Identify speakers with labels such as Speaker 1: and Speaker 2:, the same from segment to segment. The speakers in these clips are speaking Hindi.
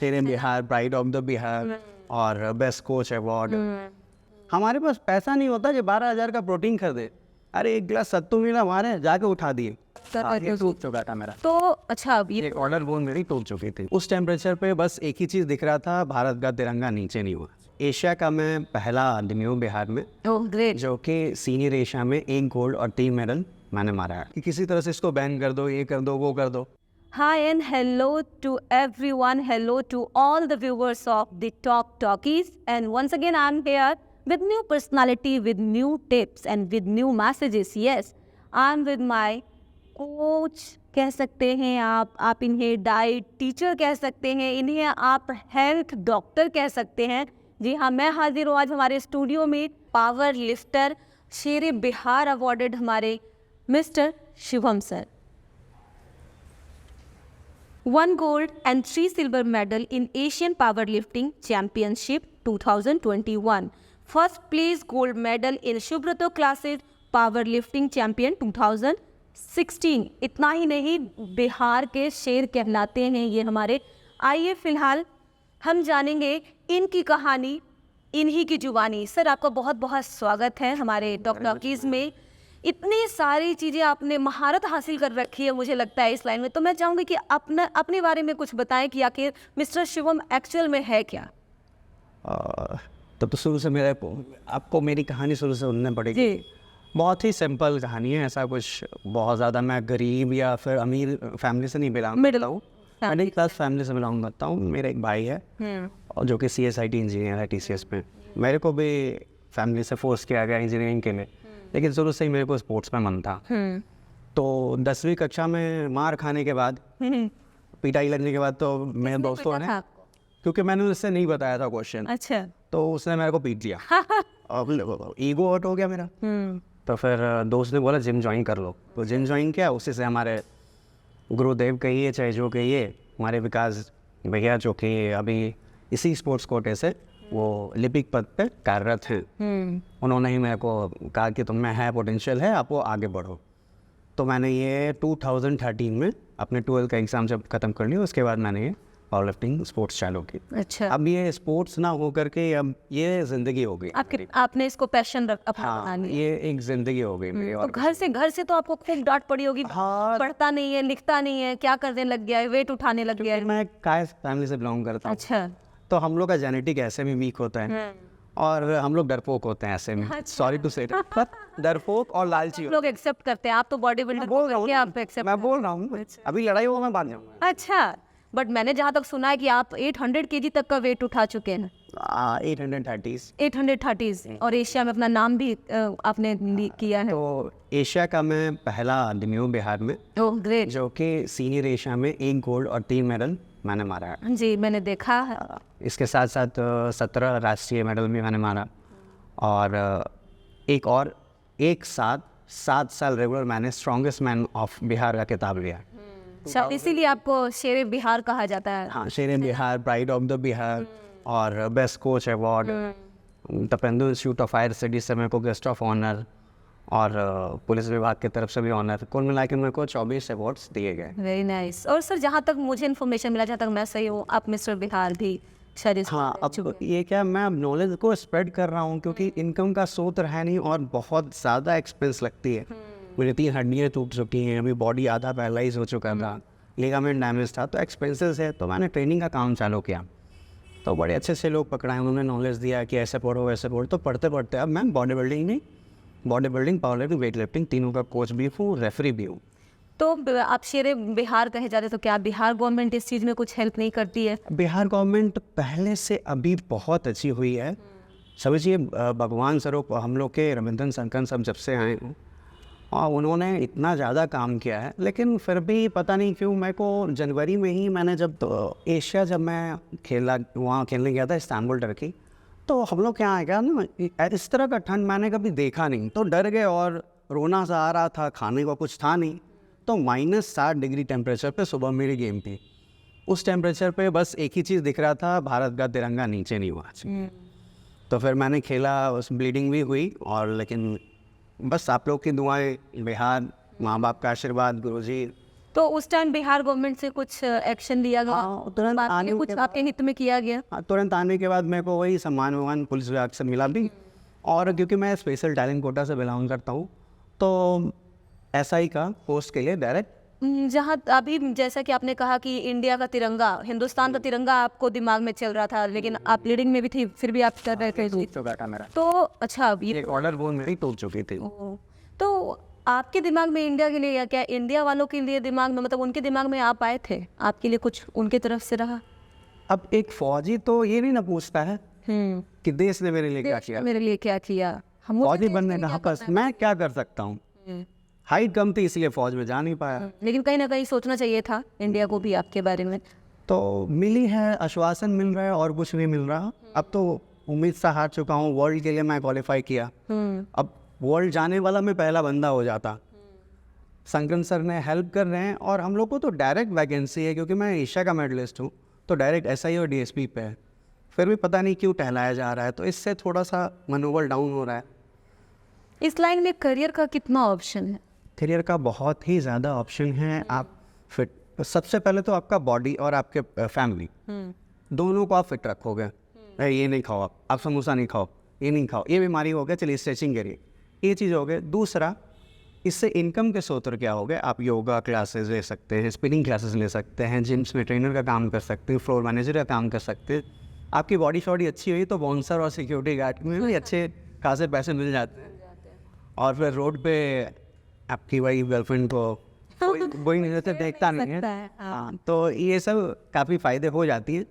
Speaker 1: तेरे Bihar, pride of the Bihar और बेस्ट कोच अवार्ड। हमारे पास पैसा नहीं होता जो 12,000 का प्रोटीन खरीदे। अरे एक गिलास सत्तू मिला हमारे, जाके उठा दिए। ये टूट चुका था मेरा।
Speaker 2: तो अच्छा, अब ये
Speaker 1: एक ऑर्डर बोन मेरी टूट चुकी थी। उस टेम्परेचर पे बस एक ही चीज़ दिख रहा था, भारत का तिरंगा नीचे नहीं हुआ। एशिया का मैं पहला आदमी हूँ बिहार में
Speaker 2: ओह ग्रेट।
Speaker 1: जो कि सीनियर एशिया में 1 गोल्ड और 3 मेडल मैंने मारा है। कि किसी तरह से इसको बैन कर दो, ये कर दो, वो कर दो।
Speaker 2: Hi and hello to everyone. Hello to all the viewers of the Talk Talkies. And once again, I'm here with new personality, with new tips, and with new messages. Yes, I'm with my coach कह सकते हैं आप इन्हें डाइट टीचर कह सकते हैं, इन्हें आप हेल्थ डॉक्टर कह सकते हैं। जी हाँ, मैं हाजिर हूँ आज हमारे स्टूडियो में पावर लिफ्टर, शेर बिहार अवॉर्डेड हमारे mister Shivam sir. 1 gold and 3 silver medal in Asian Powerlifting Championship 2021. First place gold medal in Shubhrato Classes Powerlifting Champion 2016. इतना ही नहीं, बिहार के शेर कहलाते हैं ये हमारे। आइए फिलहाल हम जानेंगे इनकी कहानी, इन्हीं की जुबानी। सर आपका बहुत बहुत स्वागत है हमारे टॉक टॉकीज़ में। इतनी सारी चीज़ें आपने महारत हासिल कर रखी है मुझे लगता है इस लाइन में, तो मैं चाहूँगी कि अपने बारे में कुछ बताएं कि आखिर मिस्टर शिवम एक्चुअल में है क्या।
Speaker 1: तब तो शुरू से आपको मेरी कहानी शुरू से सुननी पड़ेगी। बहुत ही सिंपल कहानी है, ऐसा कुछ बहुत ज़्यादा मैं गरीब या फिर अमीर फैमिली से नहीं बिलोंग करता हूँ। मिडिल क्लास फैमिली से बिलोंग करता हूँ। मेरा एक भाई है और जो कि CSIT इंजीनियर है TCS में। मेरे को भी फैमिली से फोर्स किया गया इंजीनियरिंग के लिए, लेकिन शुरू से ही मेरे को स्पोर्ट्स में मन था। तो 10वीं कक्षा में मार खाने के बाद, पिटाई लगने के बाद, तो मेरे दोस्तों ने, क्योंकि मैंने उससे नहीं बताया था क्वेश्चन,
Speaker 2: अच्छा,
Speaker 1: तो उसने मेरे को पीट दिया। अब ईगो हर्ट हो गया मेरा। तो फिर दोस्त ने बोला जिम ज्वाइन कर लो, तो जिम ज्वाइन किया। उसी से हमारे गुरुदेव कहिए चाहे जो कहिए, हमारे विकास भैया जो कि अभी इसी स्पोर्ट्स कोटे से वो लिपिक पद पे कार्यरत हैं, उन्होंने ही मेरे को कहा कि तुम में है पोटेंशियल है, आप वो आगे बढ़ो। तो मैंने ये 2013 में अपने 12th का एग्ज़ाम जब ख़त्म कर लिया, उसके बाद मैंने ये पावर लिफ्टिंग स्पोर्ट्स चालू की।
Speaker 2: अच्छा,
Speaker 1: अब ये स्पोर्ट्स ना हो करके अब ये ज़िंदगी हो गई
Speaker 2: आपने इसको पैशन अपना बना
Speaker 1: हाँ,
Speaker 2: लिया।
Speaker 1: ये एक ज़िंदगी हो गई मेरी।
Speaker 2: तो
Speaker 1: और
Speaker 2: घर से तो आपको खूब डांट पड़ी होगी।
Speaker 1: हाँ,
Speaker 2: पढ़ता नहीं है, लिखता नहीं है, क्या करने लग गया है, वेट उठाने लग गया है।
Speaker 1: मैं कायस फैमिली से बिलोंग करता हूँ।
Speaker 2: अच्छा,
Speaker 1: तो हम लोग का जेनेटिक ऐसे भी वीक होता है और हम लोग डरपोक होते हैं ऐसे में। सॉरी टू से, डरपोक और लालची
Speaker 2: लोग एक्सेप्ट करते हैं। आप तो बॉडी बिल्डर
Speaker 1: बोल रहा हूँ,
Speaker 2: आप एक्सेप्ट।
Speaker 1: मैं बोल रहा हूँ। अभी लड़ाई हो मैं बात जाऊँगा।
Speaker 2: अच्छा, बट मैंने जहाँ तक सुना है कि आप 800 kg तक का वेट उठा चुके हैं। 830 और एशिया में अपना नाम भी आपने किया है।
Speaker 1: तो एशिया का मैं पहला आदमी हूँ बिहार में
Speaker 2: ओह ग्रेट।
Speaker 1: जो कि सीनियर एशिया में 1 गोल्ड और 3 मेडल मैंने मारा है।
Speaker 2: जी, मैंने देखा है।
Speaker 1: इसके साथ साथ 17 राष्ट्रीय मेडल भी मैंने मारा और एक साथ 7 साल रेगुलर मैंने स्ट्रॉन्गेस्ट मैन ऑफ बिहार का खिताब लिया।
Speaker 2: शायद इसीलिए आपको शेर बिहार कहा जाता है।
Speaker 1: हाँ, शेर Bihar, pride of the Bihar और best coach award, Tapendu institute of higher studies से मेरे को गेस्ट ऑफ ऑनर और पुलिस विभाग की तरफ से भी ऑनर, कुल मिला के मेरे को 24 अवार्ड्स दिए गए।
Speaker 2: Very nice. और सर जहाँ तक मुझे इन्फॉर्मेशन मिला, जहाँ तक मैं सही हूँ, आप मिस्टर बिहार भी शायद
Speaker 1: हाँ, अब ये क्या मैं अब नॉलेज को स्प्रेड कर रहा हूँ, क्योंकि इनकम का स्रोत है नहीं और बहुत ज़्यादा एक्सपेंस लगती है। मेरी 3 हड्डियाँ टूट चुकी हैं, अभी बॉडी आधा पैरालाइज हो चुका था, लिगामेंट डैमेज था, तो एक्सपेंसेस है। तो मैंने ट्रेनिंग का काम चालू किया, तो बड़े अच्छे से लोग पकड़ाए, उन्होंने नॉलेज दिया कि ऐसे पढ़ो वैसे पढ़ो। तो पढ़ते पढ़ते अब मैं body building, power lifting, weight lifting तीनों का कोच भी हूँ, रेफरी भी हूँ।
Speaker 2: तो आप शेर बिहार कहे जाते, तो क्या बिहार गवर्नमेंट इस चीज़ में कुछ हेल्प नहीं करती है?
Speaker 1: बिहार गवर्नमेंट पहले से अभी बहुत अच्छी हुई है। समझिए भगवान स्वरूप हम लोग के रविंद्रन संकन सब जब से आए हैं और उन्होंने इतना ज़्यादा काम किया है, लेकिन फिर भी पता नहीं क्यों मेरे को जनवरी में ही मैंने जब जब मैं वहाँ खेलने गया था इस्तांबुल टर्की, तो हम लोग क्या आएगा ना, इस तरह का ठंड मैंने कभी देखा नहीं, तो डर गए और रोना सा आ रहा था, खाने को कुछ था नहीं। तो -7 डिग्री टेम्परेचर पे सुबह मेरी गेम थी। उस टेम्परेचर पे बस एक ही चीज़ दिख रहा था, भारत का तिरंगा नीचे नहीं हुआ। तो फिर मैंने खेला, उस ब्लीडिंग भी हुई, और लेकिन बस आप लोग की दुआएं, बिहार, माँ बाप का आशीर्वाद, गुरुजी,
Speaker 2: तो उस टाइम बिहार गवर्नमेंट से कुछ एक्शन लिया गया?
Speaker 1: हाँ, तुरंत
Speaker 2: बात
Speaker 1: आने
Speaker 2: में कुछ
Speaker 1: के
Speaker 2: आपके हित में किया गया?
Speaker 1: हाँ, तुरंत आने के बाद मेरे को वही सम्मान वमान पुलिस विभाग से मिला भी। और क्योंकि मैं स्पेशल टैलेंट कोटा से बिलोंग करता हूँ, तो SI का पोस्ट के लिए डायरेक्ट
Speaker 2: जहाँ अभी जैसा कि आपने कहा कि इंडिया का तिरंगा, हिंदुस्तान का तिरंगा आपको दिमाग में चल रहा था, लेकिन आप लीडिंग में भी थी, फिर भी आप कर रहे थे।
Speaker 1: टूट चुका था मेरा,
Speaker 2: तो अच्छा, अब ये
Speaker 1: एक ऑर्डर बोन मेरी टूट चुकी थी।
Speaker 2: तो आपके दिमाग में इंडिया के लिए, या क्या इंडिया वालों के लिए दिमाग में, मतलब उनके दिमाग में आप आए थे, आपके लिए कुछ उनके तरफ से रहा?
Speaker 1: अब एक फौजी तो ये नहीं ना पूछता है कि देश ने मेरे लिए क्या किया,
Speaker 2: मेरे लिए क्या किया, हम
Speaker 1: फौजी बनने का बस मैं क्या कर सकता हूँ। हाइट कम थी इसलिए फौज में जा नहीं पाया।
Speaker 2: लेकिन कहीं ना कहीं सोचना चाहिए था इंडिया को भी आपके बारे में।
Speaker 1: तो मिली है, आश्वासन मिल रहा है और कुछ नहीं मिल रहा। अब तो उम्मीद से हार चुका हूँ। वर्ल्ड के लिए मैं क्वालिफाई किया, अब वर्ल्ड जाने वाला मैं पहला बंदा हो जाता। संकन सर ने हेल्प कर रहे हैं और हम लोग को तो डायरेक्ट वैकेंसी है, क्योंकि मैं एशिया का मेडलिस्ट हूँ, तो डायरेक्ट SI और DSP पे है। फिर भी पता नहीं क्यों टहलाया जा रहा है, तो इससे थोड़ा सा मनोबल डाउन हो रहा है।
Speaker 2: इस लाइन में करियर का कितना ऑप्शन है?
Speaker 1: करियर का बहुत ही ज़्यादा ऑप्शन है। आप फिट, सबसे पहले तो आपका बॉडी और आपके फैमिली दोनों को आप फिट रखोगे। ये नहीं खाओ, आप समोसा नहीं खाओ, ये नहीं खाओ, ये बीमारी हो गया, चलिए स्ट्रेचिंग करिए, ये चीज़ हो गई। दूसरा, इससे इनकम के स्रोत क्या हो गए? आप योगा क्लासेस ले सकते हैं, स्पिनिंग क्लासेस ले सकते हैं, जिम्स में ट्रेनर का काम कर सकते हैं, फ्लोर मैनेजर का काम कर सकते हैं। आपकी बॉडी शॉडी अच्छी हुई तो बाउंसर और सिक्योरिटी गार्ड में भी अच्छे खासे पैसे मिल जाते हैं। और फिर रोड पे आपकी वही गर्लफ्रेंड को कोई नहीं रहता, देखता नहीं है। हाँ, तो ये सब काफ़ी फ़ायदे हो जाती है।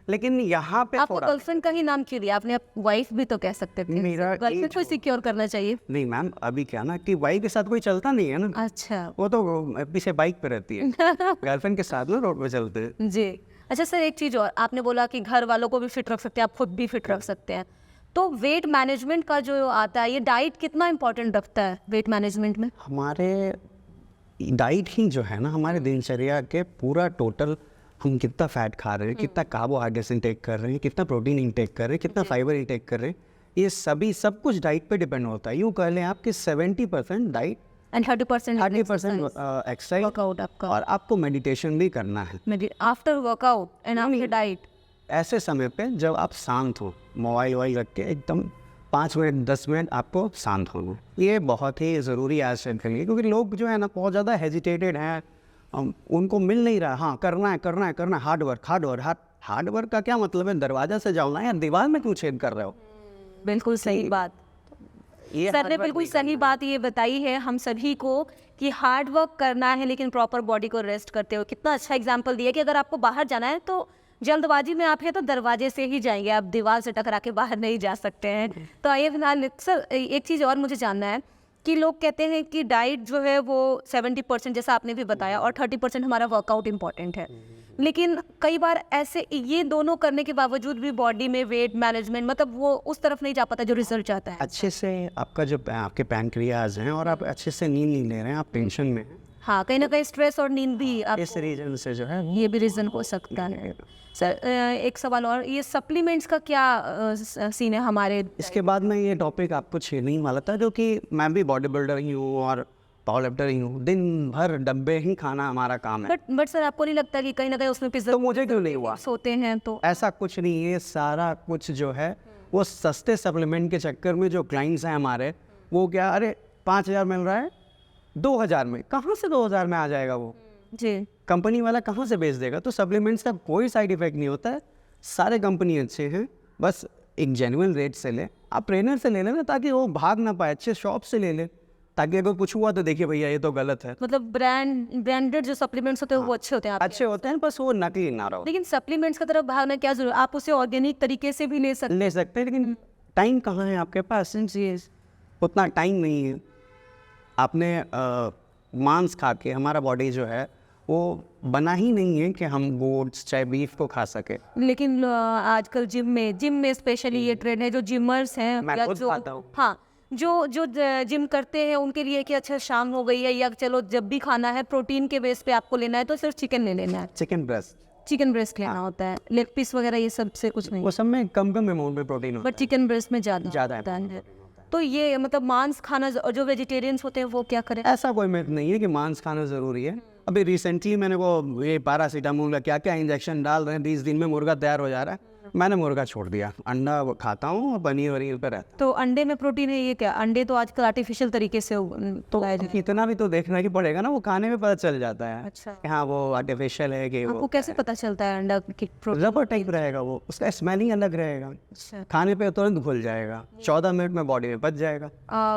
Speaker 1: लेकिन यहाँ पे
Speaker 2: आपको
Speaker 1: थोड़ा,
Speaker 2: गर्लफ्रेंड का ही नाम क्यों दिया आपने? वाइफ भी तो कह सकते थे।
Speaker 1: मेरा
Speaker 2: गर्लफ्रेंड को सिक्योर करना चाहिए।
Speaker 1: नहीं मैम, अभी क्या ना कि वाइफ के साथ कोई चलता नहीं है ना,
Speaker 2: अच्छा,
Speaker 1: वो तो पीछे बाइक पे रहती है। गर्लफ्रेंड के साथ ना रोड पे चलते हैं।
Speaker 2: जी। अच्छा सर, एक चीज़ और, आपने बोला कि घर वालों को भी फिट रख सकते हैं, आप खुद भी फिट रख सकते हैं, तो वेट मैनेजमेंट का जो आता है, ये डाइट कितना इंपॉर्टेंट रखता है वेट मैनेजमेंट में?
Speaker 1: हमारे डाइट ही जो है ना, हमारे दिनचर्या के पूरा टोटल, हम कितना फैट खा रहे हैं, कितना कार्बोहाइड्रेट्स इंटेक कर रहे हैं, कितना प्रोटीन इंटेक कर रहे हैं, कितना फाइबर इंटेक कर रहे हैं, ये सभी सब कुछ डाइट पे डिपेंड होता है। यूँ कह लें आपके 70% डाइट
Speaker 2: एंड 30%
Speaker 1: एक्सरसाइज
Speaker 2: वर्कआउट आपका,
Speaker 1: और आपको मेडिटेशन भी करना है
Speaker 2: after workout and after diet.
Speaker 1: ऐसे समय पे जब आप शांत हो, मोबाइल वोबाइल रख के एकदम 5 मिनट 10 मिनट आपको शांत होना, ये बहुत ही ज़रूरी है आज के लिए। क्योंकि लोग जो है ना बहुत ज़्यादा हेजिटेटेड हैं, उनको मिल नहीं रहा। हाँ, करना है, हार्ड वर्क का क्या मतलब है? दरवाजा से जाओ ना, या दीवार में क्यों छेद कर रहे हो?
Speaker 2: बिल्कुल सही बात, सर ने बिल्कुल सही बात ये बताई है हम सभी को कि हार्ड वर्क करना है, लेकिन प्रॉपर बॉडी को रेस्ट करते हो। कितना अच्छा एग्जाम्पल दिया कि अगर आपको बाहर जाना है तो जल्दबाजी में आप है तो दरवाजे से ही जाएंगे, आप दीवार से टकरा के बाहर नहीं जा सकते हैं। तो आइए फिलहाल सर, एक चीज़ और मुझे जानना है कि लोग कहते हैं कि डाइट जो है वो 70%, जैसा आपने भी बताया, और 30% हमारा वर्कआउट इम्पॉर्टेंट है। लेकिन कई बार ऐसे ये दोनों करने के बावजूद भी बॉडी में वेट मैनेजमेंट, मतलब वो उस तरफ नहीं जा पाता जो रिजल्ट चाहता है।
Speaker 1: अच्छे से आपका जो आपके पैनक्रियाज हैं और आप अच्छे से नींद नहीं ले रहे हैं, आप टेंशन में हैं।
Speaker 2: हाँ, कहीं ना कहीं स्ट्रेस और नींद भी
Speaker 1: इस रीजन से जो है
Speaker 2: ये भी रीज़न हो सकता है। सर एक सवाल और, ये सप्लीमेंट्स का क्या सीन है हमारे?
Speaker 1: इसके बाद मैं ये टॉपिक आपको छेड़ने ही वाला था, जो कि मैं भी बॉडी बिल्डर ही हूँ और पावर लिफ्टर ही हूँ। दिन भर डब्बे ही खाना हमारा काम है।
Speaker 2: बट सर, आपको नहीं लगता कि कहीं ना कहीं उसमें
Speaker 1: तो मुझे क्यों नहीं हुआ?
Speaker 2: होते हैं तो
Speaker 1: ऐसा कुछ नहीं है, सारा कुछ जो है वो सस्ते सप्लीमेंट के चक्कर में जो क्लाइंट्स हैं हमारे, वो क्या, अरे 5,000 मिल रहा है 2,000 में, कहाँ से 2,000 में आ जाएगा? वो
Speaker 2: जी,
Speaker 1: कंपनी वाला कहाँ से बेच देगा? तो सप्लीमेंट्स का कोई साइड इफेक्ट नहीं होता है, सारे कंपनी अच्छे हैं, बस एक जेन्युइन रेट से ले। आप ट्रेनर से ले लेना ताकि वो भाग ना पाए, अच्छे शॉप से ले ले, ताकि अगर कुछ हुआ तो देखिए भैया ये तो गलत है।
Speaker 2: मतलब ब्रांडेड जो सप्लीमेंट्स होते हैं वो अच्छे होते हैं
Speaker 1: अच्छे होते हैं, बस वो नकली ना रहो।
Speaker 2: लेकिन सप्लीमेंट्स की तरफ भागना क्या जरूर, आप उसे ऑर्गेनिक तरीके से भी ले सकते
Speaker 1: हैं, लेकिन टाइम कहाँ है आपके पास? उतना टाइम नहीं है। आपने मांस खा के हमारा बॉडी जो है वो बना ही नहीं है कि हम गोट्स चाहे बीफ को खा सके।
Speaker 2: लेकिन आजकल जिम में स्पेशली ये ट्रेंड है, जो जिमर्स हैं
Speaker 1: मैं खुद खाता हूँ।
Speaker 2: हाँ, जो जिम करते हैं उनके लिए कि अच्छा शाम हो गई है, या चलो जब भी खाना है प्रोटीन के बेस पे आपको लेना है तो सिर्फ चिकन ले लेना है,
Speaker 1: चिकन ब्रेस्ट
Speaker 2: लेना होता है, लेग पीस वगैरह ये सब से कुछ नहीं,
Speaker 1: वो सब में कम अमाउंट में प्रोटीन होता है,
Speaker 2: बट चिकन ब्रेस्ट में ज़्यादा होता है। तो ये मतलब मांस खाना, और जो वेजिटेरियंस होते हैं वो क्या करें?
Speaker 1: ऐसा कोई मिथ नहीं है कि मांस खाना ज़रूरी है। अभी रिसेंटली मैंने वो ये पैरासीटामोल का क्या क्या इंजेक्शन डाल रहे हैं, 20 दिन में मुर्गा तैयार हो जा रहा है। मैंने मुर्गा छोड़ दिया, अंडा वो खाता हूँ और पनीर वनीर पे रहता
Speaker 2: तो अंडे में प्रोटीन है, ये क्या? अंडे तो आजकल आर्टिफिशियल तरीके से तो
Speaker 1: हूँ। इतना भी तो देखना ही पड़ेगा ना, वो खाने में पता चल जाता है
Speaker 2: अच्छा,
Speaker 1: कि हाँ वो आर्टिफिशियल है कि
Speaker 2: आपको
Speaker 1: वो
Speaker 2: कैसे पता चलता है अंडा की प्रोटीन?
Speaker 1: रबर टाइप रहेगा, वो उसका स्मेल ही अलग रहेगा,
Speaker 2: अच्छा,
Speaker 1: खाने पे तुरंत घुल जाएगा, 14 मिनट में बॉडी में पच जाएगा।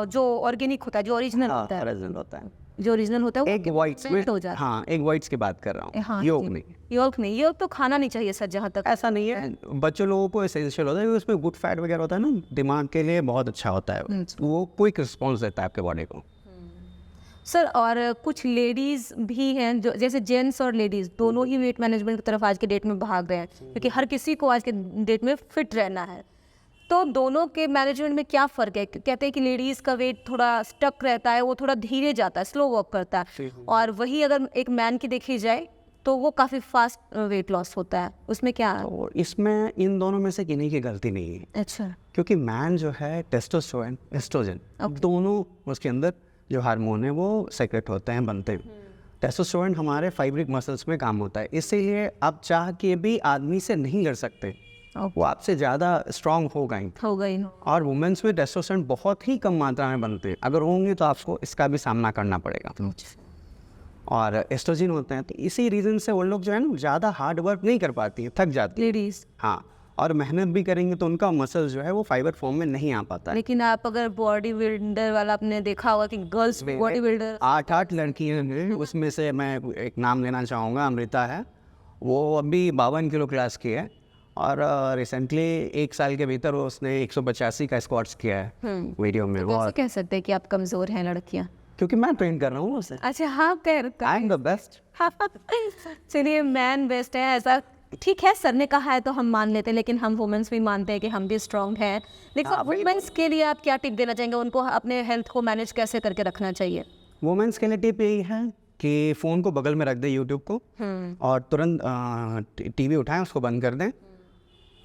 Speaker 2: जो ऑर्गेनिक होता है, जो ओरिजिनल
Speaker 1: हाँ
Speaker 2: होता है,
Speaker 1: ओरिजिनल होता है।
Speaker 2: जो ओरिजिनल होता है वो
Speaker 1: एक वाइट्स में,
Speaker 2: हो जाता
Speaker 1: हाँ एक वाइट्स की बात कर रहा
Speaker 2: है।
Speaker 1: हूँ,
Speaker 2: हाँ,
Speaker 1: योग
Speaker 2: जी।
Speaker 1: नहीं।
Speaker 2: योग नहीं, योग तो खाना नहीं चाहिए सर, जहाँ तक
Speaker 1: ऐसा नहीं है, बच्चों लोगों को एसेंशियल होता है क्योंकि उसमें गुड फैट वगैरह होता है ना, दिमाग के लिए बहुत अच्छा होता है, वो क्विक रिस्पॉन्स देता है आपके बॉडी को।
Speaker 2: सर। और कुछ लेडीज भी हैं जो, जैसे जेंट्स और लेडीज दोनों ही वेट मैनेजमेंट की तरफ आज के डेट में भाग रहे हैं, क्योंकि हर किसी को आज के डेट में फिट रहना है। तो दोनों के मैनेजमेंट में क्या फ़र्क है? कहते हैं कि लेडीज़ का वेट थोड़ा स्टक रहता है, वो थोड़ा धीरे जाता है, स्लो वॉक करता है, और वही अगर एक मैन की देखी जाए तो वो काफ़ी फास्ट वेट लॉस होता है, उसमें क्या है?
Speaker 1: और इसमें इन दोनों में से किन्हीं की गलती नहीं है,
Speaker 2: अच्छा,
Speaker 1: क्योंकि मैन जो है टेस्टोस्टेरोन एस्ट्रोजन दोनों उसके अंदर जो हार्मोन है वो सेक्रेट होते हैं, बनते हैं। टेस्टोस्टेरोन हमारे फाइब्रिक मसल्स में काम होता है, इसीलिए आप चाह के भी आदमी से नहीं लड़ सकते, वो आपसे ज़्यादा स्ट्रांग होगा ही।
Speaker 2: हो गई।
Speaker 1: और वुमेन्स में टेस्टोस्टेरोन बहुत ही कम मात्रा में बनते हैं, अगर होंगे तो आपको इसका भी सामना करना पड़ेगा। और एस्ट्रोजन होते हैं, तो इसी रीज़न से वो लोग जो है ना ज़्यादा हार्ड वर्क नहीं कर पाती है, थक जाती है।
Speaker 2: लेडीज़,
Speaker 1: हाँ, और मेहनत भी करेंगे तो उनका मसल जो है वो फाइबर फॉर्म में नहीं आ पाता है।
Speaker 2: लेकिन आप अगर बॉडी बिल्डर वाला आपने देखा होगा कि गर्ल्स बॉडी बिल्डर
Speaker 1: 8 लड़कियाँ हैं, उसमें से मैं एक नाम लेना चाहूँगा, अमृता है, वो अभी 52 किलो क्लास की है, और रिसेंटली 1 साल के भीतर उसने 185 का स्क्वाट्स किया है वीडियो में।
Speaker 2: कैसे कह सकते हैं कि आप कमज़ोर हैं लड़कियाँ?
Speaker 1: क्योंकि मैं ट्रेन कर रहा हूँ उसे,
Speaker 2: अच्छा, हाँ,
Speaker 1: आई एम द बेस्ट।
Speaker 2: चलिए, मैन बेस्ट है ऐसा ठीक है, सर ने कहा है तो हम मान लेते हैं, लेकिन हम वुमेन्स भी मानते हैं कि हम भी स्ट्रांग हैं। लेकिन वुमेन्स के लिए आप क्या टिप देना चाहेंगे? उनको अपने हेल्थ को मैनेज कैसे करके रखना चाहिए?
Speaker 1: वुमेन्स के लिए टिप यही है कि फ़ोन को बगल में रख दें, यूट्यूब को, और तुरंत टीवी उठाएं, उसको बंद कर दें,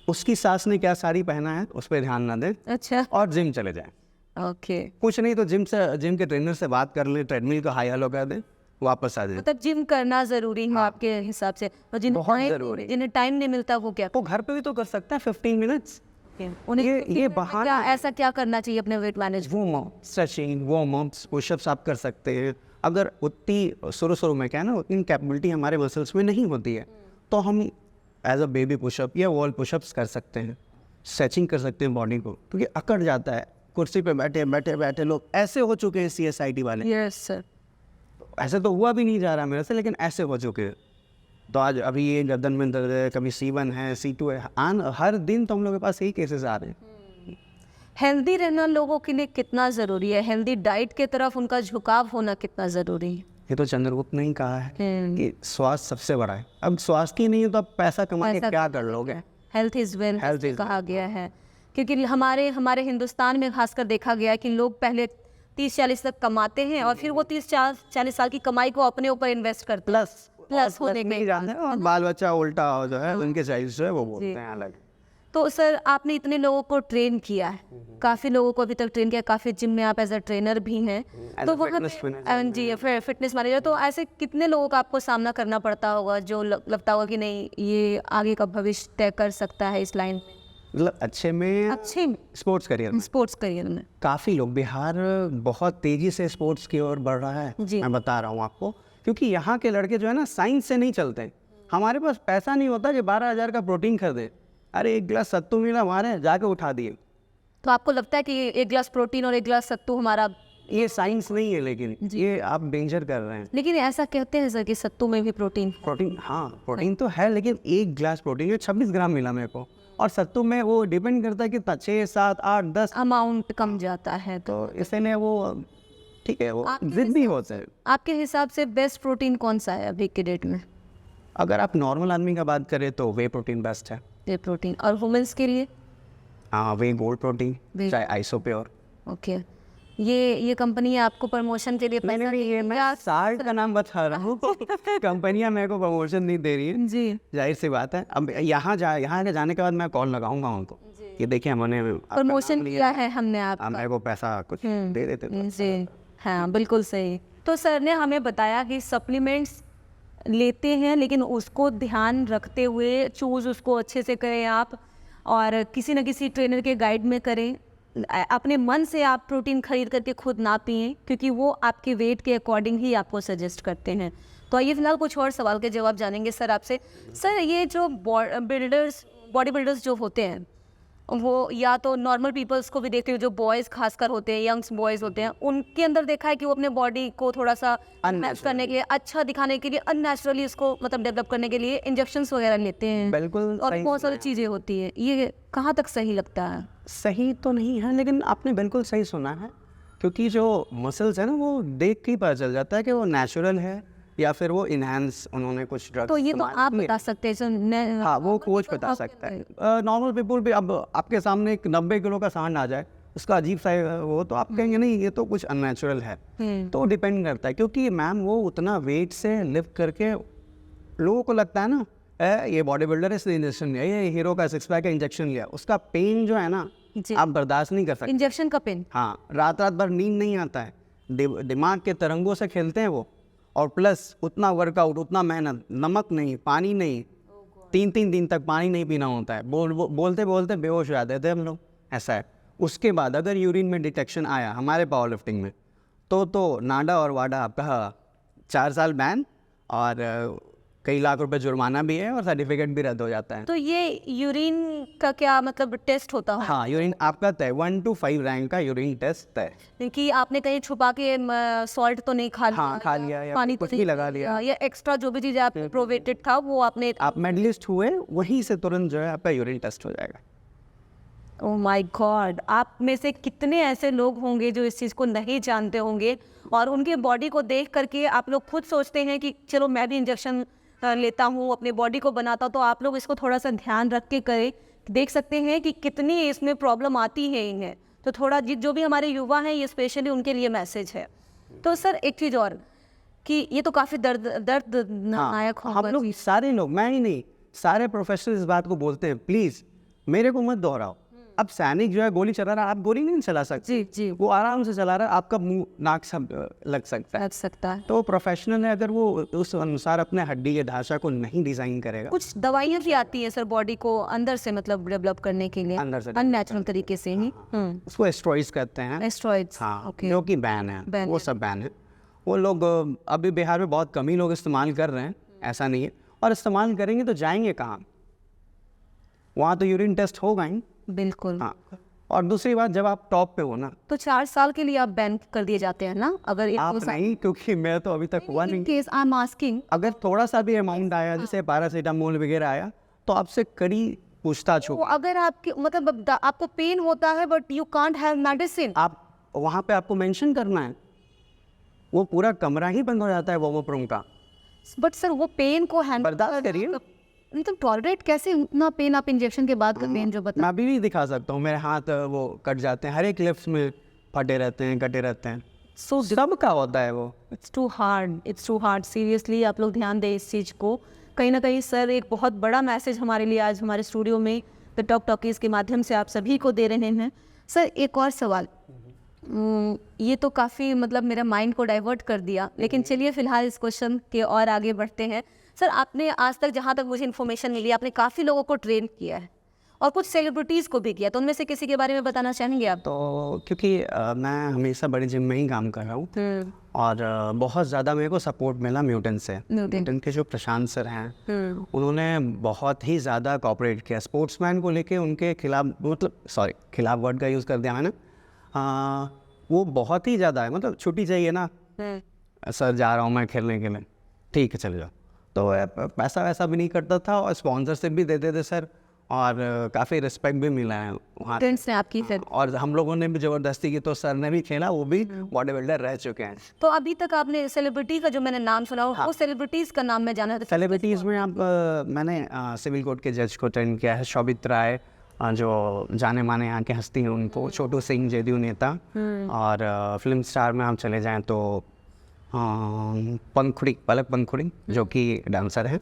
Speaker 1: उसकी सास ने क्या साड़ी पहना है उस पर ध्यान ना दें,
Speaker 2: अच्छा,
Speaker 1: और जिम चले जाएं।
Speaker 2: ओके,
Speaker 1: कुछ नहीं तो जिम के ट्रेनर से बात कर लें, ट्रेडमिल को हाई हेलो कर दें, वापस आ जाए।
Speaker 2: मतलब जिम करना ज़रूरी है आपके हिसाब से? और जिन्हें टाइम नहीं मिलता वो क्या?
Speaker 1: वो घर पे भी तो कर सकता है 15 मिनट्स।
Speaker 2: उन्हें
Speaker 1: ये बहाना
Speaker 2: ऐसा क्या करना चाहिए अपने weight manage?
Speaker 1: Stretching, warm ups, pushups आप कर सकते हैं। अगर उतनी शुरू में क्या है ना, उतनी कैपेबिलिटी हमारे मसल्स में नहीं होती है, तो हम एज अ बेबी पुशअप या वॉल पुशअप्स कर सकते हैं, स्ट्रेचिंग कर सकते हैं बॉडी को, क्योंकि अकड़ जाता है। कुर्सी पे बैठे लोग ऐसे हो चुके हैं, CSIT वाले।
Speaker 2: Yes sir.
Speaker 1: ऐसे तो हुआ भी नहीं जा रहा मेरे से, लेकिन ऐसे हो चुके हैं। तो आज अभी ये गर्दन में दर्द है, कभी C1 है, C2 है, हर दिन तो हम लोग के पास यही केसेस आ रहे हैं।
Speaker 2: हेल्दी रहना लोगों के लिए कितना ज़रूरी है? हेल्दी डाइट के तरफ उनका झुकाव होना कितना ज़रूरी है?
Speaker 1: ये तो चंद्रगुप्त ने ही कहा है कि स्वास्थ्य सबसे बड़ा है। अब स्वास्थ्य ही नहीं है तो आप पैसा कमा के क्या कर लोगे?
Speaker 2: हेल्थ इज़ वेल्थ कहा गया है, क्योंकि हमारे हिंदुस्तान में खासकर देखा गया है कि लोग पहले 30-40 तक कमाते हैं और फिर वो 30-40 साल की कमाई को अपने ऊपर इन्वेस्ट करते हैं, प्लस होने
Speaker 1: नहीं जानते, और बाल बच्चा उल्टा जो है उनके चाइल्ड जो है वो बोलते हैं अलग।
Speaker 2: तो सर, आपने इतने लोगों को ट्रेन किया है, काफ़ी लोगों को अभी तक ट्रेन किया, काफ़ी जिम में आप एज अ ट्रेनर भी हैं, तो वहाँ पे जी फिटनेस मैनेजर, तो ऐसे कितने लोगों का आपको सामना करना पड़ता होगा जो लगता होगा कि नहीं ये आगे का भविष्य तय कर सकता है इस लाइन में?
Speaker 1: मतलब अच्छे में स्पोर्ट्स करियर में काफ़ी लोग, बिहार बहुत तेज़ी से स्पोर्ट्स की ओर बढ़ रहा है, मैं बता रहा हूँ आपको, क्योंकि यहाँ के लड़के जो है ना साइंस से नहीं चलते। हमारे पास पैसा नहीं होता कि 12,000 का प्रोटीन खरीदे, अरे 1 गिलास सत्तू मिला हमारे, जाके उठा दिए।
Speaker 2: तो आपको लगता है कि 1 गिलास प्रोटीन और 1 गिलास सत्तू हमारा,
Speaker 1: ये साइंस नहीं है, लेकिन ये आप डेंजर कर रहे हैं।
Speaker 2: लेकिन ऐसा कहते हैं सर कि सत्तू में भी प्रोटीन
Speaker 1: हाँ प्रोटीन तो है, लेकिन 1 गिलास प्रोटीन 26 ग्राम मिला मेरे को, और सत्तू में वो डिपेंड करता है कि 6, 7, 8, 10
Speaker 2: अमाउंट कम जाता है, तो
Speaker 1: इसलिए वो ठीक है, वो जिद भी होता है।
Speaker 2: आपके हिसाब से बेस्ट प्रोटीन कौन सा है अभी के डेट में?
Speaker 1: अगर आप नॉर्मल आदमी का बात करें तो वे प्रोटीन बेस्ट है।
Speaker 2: वे प्रोटीन। और वुमेन्स के लिए?
Speaker 1: हाँ, वे गोल्ड प्रोटीन, चाहे आइसोप्योर।
Speaker 2: ओके, ये कंपनी आपको प्रमोशन के लिए
Speaker 1: मैंने भी ये मैं साल्ट का नाम बता रहा हूँ कंपनियां मेरे को प्रमोशन नहीं दे रही है
Speaker 2: जी,
Speaker 1: जाहिर सी बात है। अब यहाँ जाने के बाद मैं कॉल लगाऊंगा उनको, ये देखिए हमने
Speaker 2: प्रमोशन किया है हमने, आप
Speaker 1: मेरे को पैसा कुछ दे देते
Speaker 2: जी। हाँ, बिल्कुल सही। तो सर ने हमें बताया कि सप्लीमेंट्स लेते हैं, लेकिन उसको ध्यान रखते हुए चूज़ उसको अच्छे से करें आप, और किसी न किसी ट्रेनर के गाइड में करें। अपने मन से आप प्रोटीन खरीद करके खुद ना पिएं, क्योंकि वो आपके वेट के अकॉर्डिंग ही आपको सजेस्ट करते हैं। तो आइए फिलहाल कुछ और सवाल के जवाब जानेंगे सर आपसे। सर, ये जो बॉडी बिल्डर्स जो होते हैं, वो या तो नॉर्मल पीपल्स को भी देखते हैं, जो बॉयज़ खासकर होते हैं, यंग्स बॉयज़ होते हैं, उनके अंदर देखा है कि वो अपने बॉडी को थोड़ा सा मैच करने के लिए, अच्छा दिखाने के लिए, अननेचुरली इसको मतलब डेवलप करने के लिए इंजेक्शंस वगैरह लेते हैं।
Speaker 1: बिल्कुल
Speaker 2: और
Speaker 1: सही
Speaker 2: बहुत सारी चीज़ें होती हैं। ये कहाँ तक सही लगता है?
Speaker 1: सही तो नहीं है, लेकिन आपने बिल्कुल सही सुना है, क्योंकि जो मसल्स है ना, वो देख के ही पता चल जाता है कि वो नेचुरल है या फिर वो इनहेंस उन्होंने कुछ ड्रग्स
Speaker 2: तो ये तो आप बता सकते हैं सर।
Speaker 1: हाँ, वो कोच बता सकता है। नॉर्मल पीपल भी, अब आपके सामने एक 90 किलो का सामान आ जाए, उसका अजीब सा वो, तो आप कहेंगे नहीं ये तो कुछ अननेचुरल है। तो डिपेंड करता है, क्योंकि मैम वो उतना वेट से लिफ्ट करके, लोगों को लगता है ना ये बॉडी बिल्डर है इसने इंजेक्शन लिया, ये हीरो का सिक्स पैक का इंजेक्शन लिया, उसका पेन जो है ना आप बर्दाश्त नहीं कर सकते।
Speaker 2: इंजेक्शन का पेन?
Speaker 1: हाँ, रात रात भर नींद नहीं आता है, दिमाग के तरंगों से खेलते हैं वो, और प्लस उतना वर्कआउट, उतना मेहनत, नमक नहीं, पानी नहीं, 3-3 दिन तक पानी नहीं पीना होता है, बोलते बोलते बेहोश हो जाते थे हम लोग, ऐसा है। उसके बाद अगर यूरिन में डिटेक्शन आया हमारे पावर लिफ्टिंग में, तो नाडा और वाडा आपका 4 साल बैन, और कई लाख रुपए जुर्माना भी है, और सर्टिफिकेट भी रद्द हो जाता है।
Speaker 2: तो ये यूरिन का क्या मतलब टेस्ट होता है?
Speaker 1: हाँ, यूरिन आपका तय 1 to 5 रैंक का यूरिन टेस्ट तय।
Speaker 2: कि आपने कहीं छुपा के सॉल्ट तो नहीं खा लिया?
Speaker 1: हाँ, खा लिया या
Speaker 2: पानी
Speaker 1: कुछ
Speaker 2: तो
Speaker 1: भी
Speaker 2: नहीं
Speaker 1: लगा लिया,
Speaker 2: या एक्स्ट्रा जो भी चीज़ आप प्रोवेटेड था वो आपने।
Speaker 1: आप मेडलिस्ट हुए, वहीं से तुरंत जो है आपका यूरिन टेस्ट हो जाएगा।
Speaker 2: ओह माय गॉड, आप में से कितने ऐसे लोग होंगे जो इस चीज़ को नहीं जानते होंगे, और उनके बॉडी को देख करके आप लोग खुद सोचते हैं कि चलो मैं भी इंजेक्शन लेता हूँ, अपने बॉडी को बनाता हूँ। तो आप लोग इसको थोड़ा सा ध्यान रख के करें। देख सकते हैं कि कितनी इसमें प्रॉब्लम आती है इन्हें। तो थोड़ा जो भी हमारे युवा हैं, ये स्पेशली उनके लिए मैसेज है। तो सर एक चीज़ और, कि ये तो काफ़ी दर्दनायक
Speaker 1: हम लोग सारे लोग, मैं ही नहीं, सारे प्रोफेशनल इस बात को बोलते हैं, प्लीज़ मेरे को मत दोहराओ। अब सैनिक जो है गोली चला रहा है, आप गोली नहीं चला सकते।
Speaker 2: जी जी,
Speaker 1: वो आराम से चला रहा है, आपका मुंह नाक सब लग सकता है। तो प्रोफेशनल है, अगर वो उस अनुसार अपने हड्डी के ढांचा को नहीं डिजाइन करेगा।
Speaker 2: कुछ दवाइयाँ भी आती हैं सर बॉडी को अंदर से मतलब डेवलप करने के लिए,
Speaker 1: अंदर से
Speaker 2: अननेचुरल तरीके से ही।
Speaker 1: उसको एस्ट्रॉइड्स कहते हैं।
Speaker 2: एस्ट्रॉइड्स,
Speaker 1: हाँ, जो कि बैन है, वो सब बैन है। वो लोग अभी बिहार में बहुत कम ही लोग इस्तेमाल कर रहे हैं, ऐसा नहीं है, और इस्तेमाल करेंगे तो जाएंगे कहाँ? वहाँ तो यूरिन टेस्ट होगा ही।
Speaker 2: बिल्कुल।
Speaker 1: हाँ, और दूसरी बात, जब आप टॉप पे हो ना,
Speaker 2: तो 4 साल के लिए आप बैन कर दिए जाते हैं ना? अगर
Speaker 1: आप नहीं, क्योंकि मैं तो अभी तक हुआ नहीं।
Speaker 2: केस आई एम आस्किंग,
Speaker 1: अगर थोड़ा सा भी अमाउंट आया, जैसे पैरासीटामोल वगैरह आया, तो आपसे कड़ी पूछताछ होगी।
Speaker 2: अगर आपके मतलब आपको पेन होता है but you can't have medicine,
Speaker 1: आप वहाँ पे आपको मेंशन करना है, वो पूरा कमरा ही बंद हो जाता है वोमोप रूम का।
Speaker 2: बट सर वो पेन को हैंडल
Speaker 1: बर्दाश्त करिए।
Speaker 2: मतलब टॉलरेट कैसे उतना पेन आप इंजेक्शन के बाद का पेन जो बता।
Speaker 1: मैं अभी भी दिखा सकता हूँ, मेरे हाथ वो कट जाते हैं, हर एक लिप्स में फटे रहते हैं, कटे रहते हैं,
Speaker 2: सो
Speaker 1: सब का होता है वो।
Speaker 2: इट्स टू हार्ड सीरियसली आप लोग ध्यान दें इस चीज़ को। कहीं ना कहीं सर एक बहुत बड़ा मैसेज हमारे लिए आज हमारे स्टूडियो में द टॉक टॉकीज़ के माध्यम से आप सभी को दे रहे हैं। सर एक और सवाल, ये तो काफ़ी मतलब मेरा माइंड को डाइवर्ट कर दिया, लेकिन चलिए फिलहाल इस क्वेश्चन के और आगे बढ़ते हैं। सर आपने आज तक जहाँ तक मुझे इन्फॉर्मेशन मिली, आपने काफ़ी लोगों को ट्रेन किया है और कुछ सेलिब्रिटीज़ को भी किया, तो उनमें से किसी के बारे में बताना चाहेंगे आप?
Speaker 1: तो क्योंकि मैं हमेशा बड़े जिम में ही काम कर रहा हूँ, और बहुत ज़्यादा मेरे को सपोर्ट मिला म्यूटेंट से। म्यूटेंट के जो प्रशांत सर हैं, उन्होंने बहुत ही ज़्यादा कोऑपरेट किया स्पोर्ट्समैन को लेके, उनके खिलाफ, मतलब सॉरी खिलाफ वर्ड का यूज़ कर दिया मैंने, वो बहुत ही ज़्यादा है, मतलब छुट्टी चाहिए ना, सर जा रहा हूँ मैं खेलने के लिए, ठीक है चले जाओ। तो पैसा वैसा भी नहीं करता था, और स्पॉन्सरशिप भी देते थे सर, और काफ़ी रिस्पेक्ट भी मिला है वहाँ
Speaker 2: ने आपकी फिर।
Speaker 1: और हम लोगों ने भी ज़बरदस्ती की, तो सर ने भी खेला, वो भी बॉडी बिल्डर रह चुके हैं।
Speaker 2: तो अभी तक आपने सेलिब्रिटी का जो मैंने नाम सुना, वो सेलिब्रिटीज़ का नाम मैं जाना था।
Speaker 1: सेलिब्रिटीज़ में आप मैंने सिविल कोर्ट के जज को ट्रेन किया है, शोभित राय, जो जाने माने यहाँ के हस्ती हैं उनको, छोटू सिंह जेडीयू नेता, और फिल्म स्टार में हम चले जाएँ तो पलक पंखुड़ी जो कि डांसर हैं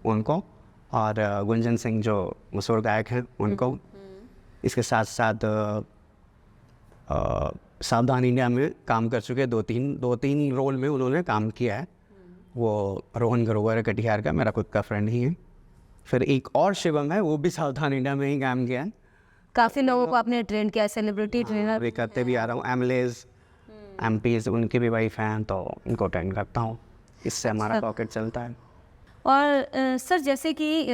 Speaker 1: उनको, और गुंजन सिंह जो मशहूर गायक हैं उनको। इसके साथ साथ सावधान इंडिया में काम कर चुके, दो तीन रोल में उन्होंने काम किया है, वो रोहन ग्रोवर है कटिहार का, मेरा खुद का फ्रेंड ही है। फिर एक और शिवम है, वो भी साउथर्न इंडिया में ही काम किया है।
Speaker 2: काफ़ी लोगों को आपने ट्रेन किया है, सेलिब्रिटी ट्रेनर।
Speaker 1: अभी करते भी आ रहा हूँ, एमलेज एमपीज उनकी भी वाइफ हैं, तो उनको अटेंड करता हूँ, इससे हमारा पॉकेट चलता है।
Speaker 2: और सर जैसे कि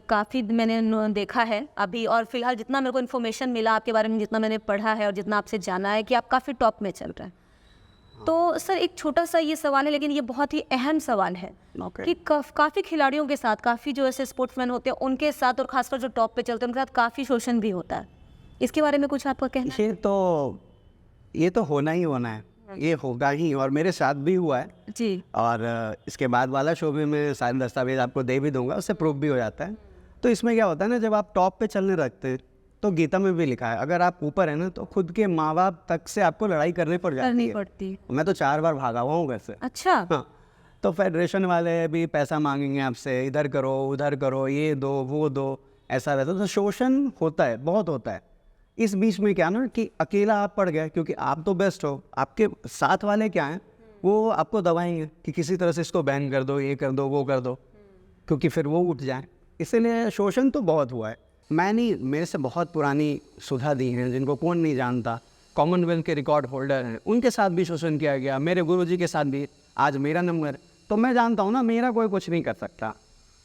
Speaker 2: काफ़ी मैंने देखा है अभी, और फिलहाल जितना मेरे को इन्फॉर्मेशन मिला आपके बारे में, जितना मैंने पढ़ा है और जितना आपसे जाना है, कि आप काफ़ी टॉप में चल रहे हैं। तो सर एक छोटा सा ये सवाल है, लेकिन ये बहुत ही अहम सवाल है कि काफ़ी खिलाड़ियों के साथ, काफ़ी जो ऐसे स्पोर्ट्समैन होते हैं उनके साथ, और खासकर जो टॉप पे चलते हैं उनके साथ काफ़ी शोषण भी होता है। इसके बारे में कुछ आपका कहना है?
Speaker 1: ये तो होना ही होना है, ये होगा ही, और मेरे साथ भी हुआ है
Speaker 2: जी।
Speaker 1: और इसके बाद वाला शो भी मैं सारे दस्तावेज आपको दे भी दूंगा, उससे प्रूफ भी हो जाता है। तो इसमें क्या होता है ना, जब आप टॉप पे चलने लगते हैं तो गीता में भी लिखा है, अगर आप ऊपर है ना तो खुद के माँ बाप तक से आपको लड़ाई करनी
Speaker 2: करनी
Speaker 1: है।
Speaker 2: पड़ती।
Speaker 1: मैं तो 4 बार भागा हुआ हूँ घर से।
Speaker 2: अच्छा।
Speaker 1: हाँ, तो फेडरेशन वाले भी पैसा मांगेंगे आपसे, इधर करो उधर करो, ये दो वो दो, ऐसा वैसा, तो शोषण होता है, बहुत होता है। इस बीच में क्या ना कि अकेला आप पड़ गए, क्योंकि आप तो बेस्ट हो, आपके साथ वाले क्या हैं वो आपको दबाएंगे कि किसी तरह से इसको बैन कर दो, ये कर दो वो कर दो, क्योंकि फिर वो उठ जाए। इसीलिए शोषण तो बहुत हुआ है। मैं नहीं, मेरे से बहुत पुरानी सुधा दी हैं जिनको कौन नहीं जानता, कॉमनवेल्थ के रिकॉर्ड होल्डर हैं, उनके साथ भी शोषण किया गया। मेरे गुरुजी के साथ भी, आज मेरा नंबर, तो मैं जानता हूँ ना, मेरा कोई कुछ नहीं कर सकता।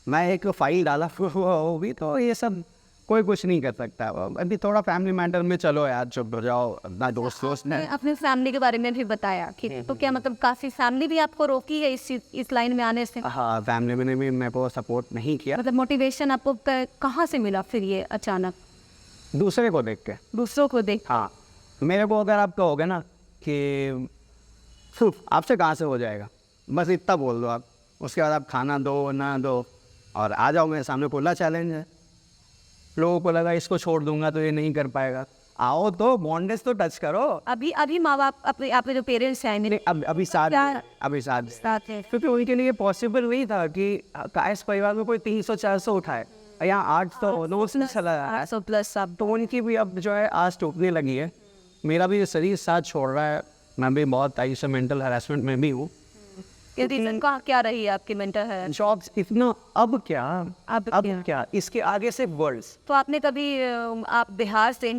Speaker 1: मैं एक फाइल डाला हुआ हो भी, तो ये सब कोई कुछ नहीं कर सकता। अभी थोड़ा फैमिली मैटर में चलो यार चुप हो जाओ, अपना दोस्त ने
Speaker 2: अपने फैमिली के बारे में भी बताया कि तो क्या मतलब काफ़ी फैमिली भी आपको रोकी है इस लाइन में आने से?
Speaker 1: हाँ, फैमिली ने भी मेरे को सपोर्ट नहीं किया।
Speaker 2: मतलब मोटिवेशन आपको कहाँ से मिला फिर ये अचानक?
Speaker 1: दूसरे को देख के।
Speaker 2: दूसरों को देख।
Speaker 1: हाँ, मेरे को अगर आप कहोगे ना कि आपसे कहाँ से हो जाएगा, बस इतना बोल दो आप, उसके बाद आप खाना दो ना दो और आ जाओ मेरे सामने, खुला चैलेंज है। लोगों को लगा इसको छोड़ दूंगा तो ये नहीं कर पाएगा, आओ तो बॉन्डेज तो टच करो।
Speaker 2: अभी माँ बाप आपके जो पेरेंट्स हैं मेरे
Speaker 1: अभी साथ
Speaker 2: है,
Speaker 1: क्योंकि उनके लिए पॉसिबल नहीं था कि कायस परिवार में कोई 300-400 उठाए, यहाँ 800-900 चला जाए।
Speaker 2: 800 प्लस आप।
Speaker 1: तो उनकी भी अब जो है आज टूटने लगी है। मेरा भी शरीर साथ छोड़ रहा है, मैं भी बहुत आई से मेंटल हरासमेंट में भी हूँ।
Speaker 2: रीजन क्या रही है आपकी मेंटल हेल्थ?
Speaker 1: जॉब्स इतना, अब क्या इसके आगे से वर्ल्ड्स।
Speaker 2: तो आपने कभी आप बिहार से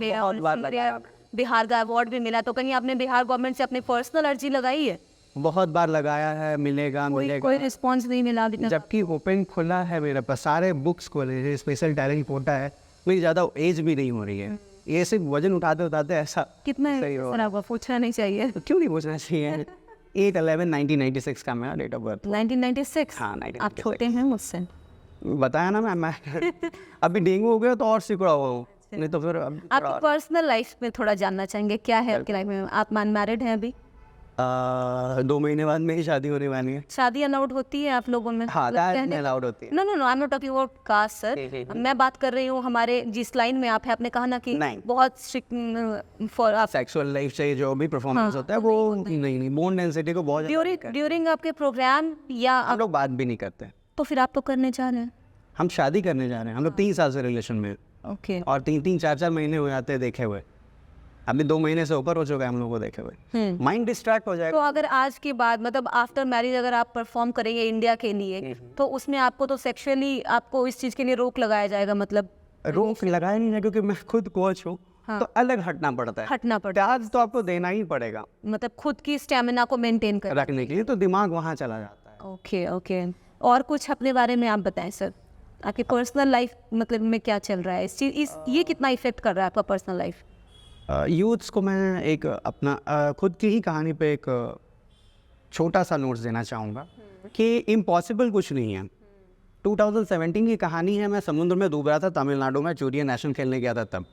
Speaker 2: बिहार का अवार्ड भी मिला, तो कहीं आपने बिहार गवर्नमेंट से अपनी पर्सनल अर्जी लगाई है?
Speaker 1: बहुत बार लगाया है, मिलेगा
Speaker 2: कोई रिस्पॉन्स नहीं मिला।
Speaker 1: जबकि ओपन खुला है मेरे पास, सारे बुक्स खोले हैं, स्पेशल टैलेंट कोटा है, मेरी ज़्यादा एज भी नहीं हो रही है। ये सिर्फ वजन उठाते उठाते ऐसा
Speaker 2: कितना सर आपको पूछना नहीं चाहिए?
Speaker 1: क्यों नहीं पूछना चाहिए? 8/11/1996 का मेरा डेट ऑफ बर्थ।
Speaker 2: 1996?
Speaker 1: हाँ, 1996।
Speaker 2: आप छोटे हैं मुझसे।
Speaker 1: बताया ना मैं अभी डेंगू हो गया तो और सिकुड़ा हुआ हूँ, नहीं तो फिर
Speaker 2: आपकी पर्सनल लाइफ में थोड़ा जानना चाहेंगे, क्या है आपकी लाइफ में? आप मैरिड हैं अभी?
Speaker 1: 2 महीने बाद मेरी शादी होने वाली है।
Speaker 2: शादी अलाउड होती है आप लोगों में?
Speaker 1: हाँ, अलाउड होती है।
Speaker 2: No I am not talking about caste sir, मैं बात कर रही हूँ हमारे जिस लाइन में आप है, आपने कहा ना कि बहुत स्ट्रिक्ट फॉर आप
Speaker 1: सेक्सुअल लाइफ से जो भी परफॉर्मेंस होता है वो नहीं, बोन डेंसिटी को बहुत
Speaker 2: ड्यूरिंग आपके प्रोग्राम या
Speaker 1: हम लोग बात भी नहीं करते।
Speaker 2: तो फिर आप तो करने जा रहे हैं?
Speaker 1: हम शादी करने जा रहे हैं, हम लोग 3 साल से रिलेशन में।
Speaker 2: ओके।
Speaker 1: और 3-4 महीने हो जाते हैं देखे हुए, अभी 2 महीने से ऊपर हो चुका है हम लोग को देखे हुए। माइंड डिस्ट्रैक्ट हो जाएगा।
Speaker 2: तो अगर आज के बाद मतलब आफ्टर मैरिज अगर आप परफॉर्म करेंगे इंडिया के लिए, तो उसमें आपको तो सेक्सुअली आपको इस चीज़ के लिए रोक लगाया जाएगा? मतलब
Speaker 1: रोक लगाया नहीं है, क्योंकि मैं खुद कोच हूँ। हाँ। तो अलग हटना पड़ता है, त्याग तो आपको देना ही पड़ेगा,
Speaker 2: मतलब खुद की स्टेमिना को मेंटेन
Speaker 1: रखने के लिए, तो दिमाग वहाँ चला जाता है।
Speaker 2: ओके। और कुछ अपने बारे में आप बताएं सर, आपकी पर्सनल लाइफ मतलब में क्या चल रहा है, इस चीज़ ये कितना इफेक्ट कर रहा है आपका पर्सनल लाइफ?
Speaker 1: यूथ्स को मैं एक अपना खुद की ही कहानी पे एक छोटा सा नोट्स देना चाहूँगा कि इम्पॉसिबल कुछ नहीं है। 2017 की कहानी है, मैं समुद्र में डूब रहा था तमिलनाडु में, चूरिया नेशनल खेलने गया था तब।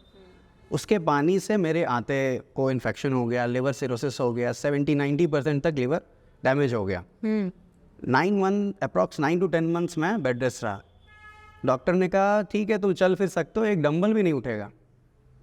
Speaker 1: उसके पानी से मेरे आंते को इन्फेक्शन हो गया, लिवर सिरोसिस हो गया, 70-90% तक लिवर डैमेज हो गया। 9 to 10 मंथ्स में बेड रेस्ट रहा। डॉक्टर ने कहा ठीक है तुम चल फिर सकते हो, एक डंबल भी नहीं उठेगा।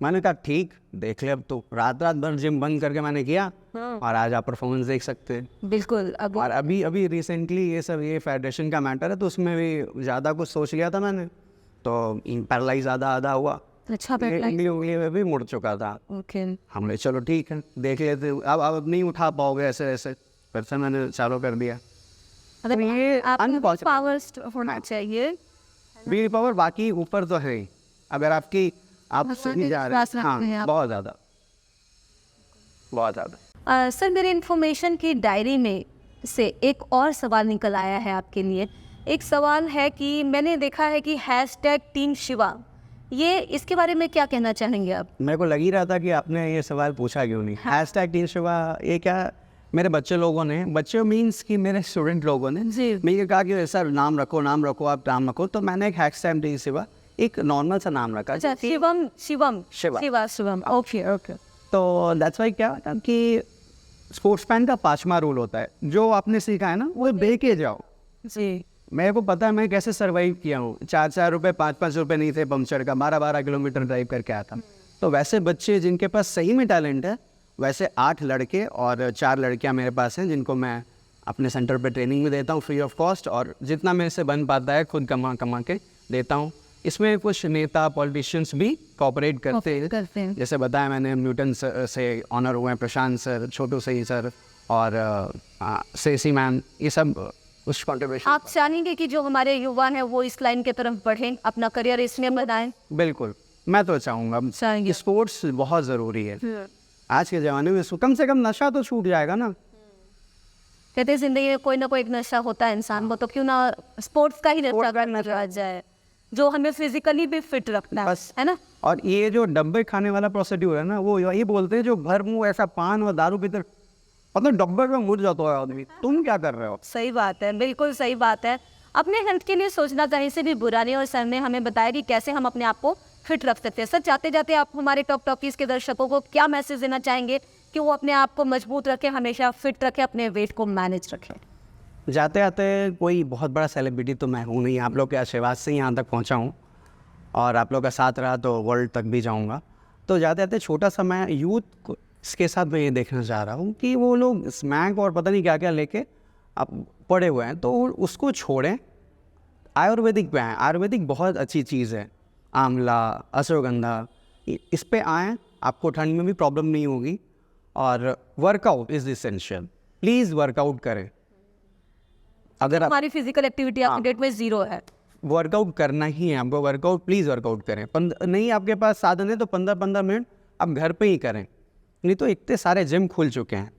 Speaker 1: मैंने कहा ठीक, देख ले अब तो। रात भर जिम बंद करके मैंने किया और आज आप परफॉर्मेंस देख सकते हैं।
Speaker 2: बिल्कुल।
Speaker 1: और अभी रिसेंटली ये फेडरेशन का मैटर है, तो उसमें भी ज़्यादा कुछ सोच लिया था मैंने, तो पैरालाइज आधा हुआ।
Speaker 2: अच्छा,
Speaker 1: उंगली में भी मुड़ चुका था।
Speaker 2: ओके।
Speaker 1: हमने चलो ठीक है देख लेते, अब नहीं उठा पाओगे ऐसे फिर से मैंने चालू कर दिया।
Speaker 2: मतलब
Speaker 1: ये
Speaker 2: आपको
Speaker 1: unpossible।
Speaker 2: पावर होना चाहिए।
Speaker 1: विल पावर बाकी ऊपर तो है ही, अगर आप
Speaker 2: भगवान
Speaker 1: सही
Speaker 2: पे
Speaker 1: जा
Speaker 2: विश्वास
Speaker 1: रहे
Speaker 2: रखते हैं
Speaker 1: हैं। हाँ,
Speaker 2: आप।
Speaker 1: बहुत ज़्यादा, बहुत ज़्यादा।
Speaker 2: सर मेरे इन्फॉर्मेशन की डायरी में से एक और सवाल निकल आया है आपके लिए। एक सवाल है कि मैंने देखा है कि हैशटैग टीम शिवा, ये इसके बारे में क्या कहना चाहेंगे आप?
Speaker 1: मेरे को लग ही रहा था कि आपने ये सवाल पूछा क्यों नहीं। हैशटैग टीम शिवा, ये क्या, मेरे बच्चे लोगों ने, बच्चे मीन्स कि मेरे स्टूडेंट लोगों ने
Speaker 2: जी।
Speaker 1: मुझे कहा कि सर नाम रखो, आप नाम रखो, तो मैंने एक हैशटैग टीम शिवा एक नॉर्मल सा नाम रखा।
Speaker 2: अच्छा, शिवम शिवम
Speaker 1: शिवा।
Speaker 2: Shiva Shivam, okay okay.
Speaker 1: तो दैट्स वाई क्या होता कि स्पोर्ट्समैन का 5वां रूल होता है, जो आपने सीखा है ना वो दे के जाओ।
Speaker 2: जी।
Speaker 1: मेरे को पता है मैं कैसे सर्वाइव किया हूँ। 4-4 रुपये 5-5 रुपये नहीं थे पंक्चर का, 12-12 किलोमीटर ड्राइव करके आया था। तो वैसे बच्चे जिनके पास सही में टैलेंट है, वैसे 8 लड़के और 4 लड़कियाँ मेरे पास हैं, जिनको मैं अपने सेंटर पे ट्रेनिंग में देता हूँ फ्री ऑफ कॉस्ट, और जितना मेरे से बन पाता है खुद कमा के देता हूँ। इसमें कुछ नेता पॉलिटिशियंस भी कोऑपरेट करते हैं। जैसे बताया मैंने, न्यूटन से ऑनर हुए हैं प्रशांत सर, छोटू सही सर और सेसी मैम, ये सब उस कॉन्ट्रीब्यूशन।
Speaker 2: आप चाहेंगे कि जो हमारे युवा हैं वो इस लाइन की तरफ बढ़ें, अपना करियर इसमें बनाएं?
Speaker 1: बिल्कुल, मैं तो चाहूँगा
Speaker 2: चाहेंगे।
Speaker 1: स्पोर्ट्स बहुत ज़रूरी है आज के ज़माने में। कम से कम नशा तो छूट जाएगा ना।
Speaker 2: कहते हैं जिंदगी में कोई ना कोई एक नशा होता है इंसान को, तो क्यों ना स्पोर्ट्स का ही नशा करना आ जाए, जो हमें फिजिकली भी फिट रखता
Speaker 1: बस।
Speaker 2: है ना।
Speaker 1: और ये जो डब्बे खाने वाला प्रोसीड्यूर है ना, वो यही बोलते हैं, जो भर मुँह ऐसा पान और दारू पीते, मतलब डब्बे में मुड़ जाता है आदमी। तुम क्या कर रहे हो?
Speaker 2: सही बात है, बिल्कुल सही बात है। अपने हेल्थ के लिए सोचना कहीं से भी बुरा नहीं, और सर ने हमें बताया कि कैसे हम अपने आप को फिट रख सकते हैं। सर जाते जाते आप हमारे टॉप टॉकीज के दर्शकों को क्या मैसेज देना चाहेंगे कि वो अपने आप को मजबूत रखें, हमेशा फिट रखें, अपने वेट को मैनेज रखें?
Speaker 1: जाते जाते कोई बहुत बड़ा सेलिब्रिटी तो मैं हूँ नहीं, आप लोग के आशीर्वाद से ही यहाँ तक पहुँचा हूँ, और आप लोग का साथ रहा तो वर्ल्ड तक भी जाऊँगा। तो जाते जाते छोटा सा मैं यूथ इसके साथ मैं ये देखना चाह रहा हूँ कि वो लोग स्मैक और पता नहीं क्या क्या लेके अब पड़े हुए हैं, तो उसको छोड़ें। आयुर्वेदिक पे आएँ, आयुर्वेदिक बहुत अच्छी चीज़ है। आंवला, अश्वगंधा, इस पे आएँ, आपको ठंड में भी प्रॉब्लम नहीं होगी। और workout is essential, please workout करें। अगर आप
Speaker 2: हमारी फिजिकल एक्टिविटी आपके डेट में 0 है,
Speaker 1: वर्कआउट करना ही है आपको, वर्कआउट प्लीज़ वर्कआउट करें। नहीं आपके पास साधन है तो 15-15 मिनट आप घर पे ही करें, नहीं तो इतने सारे जिम खुल चुके हैं।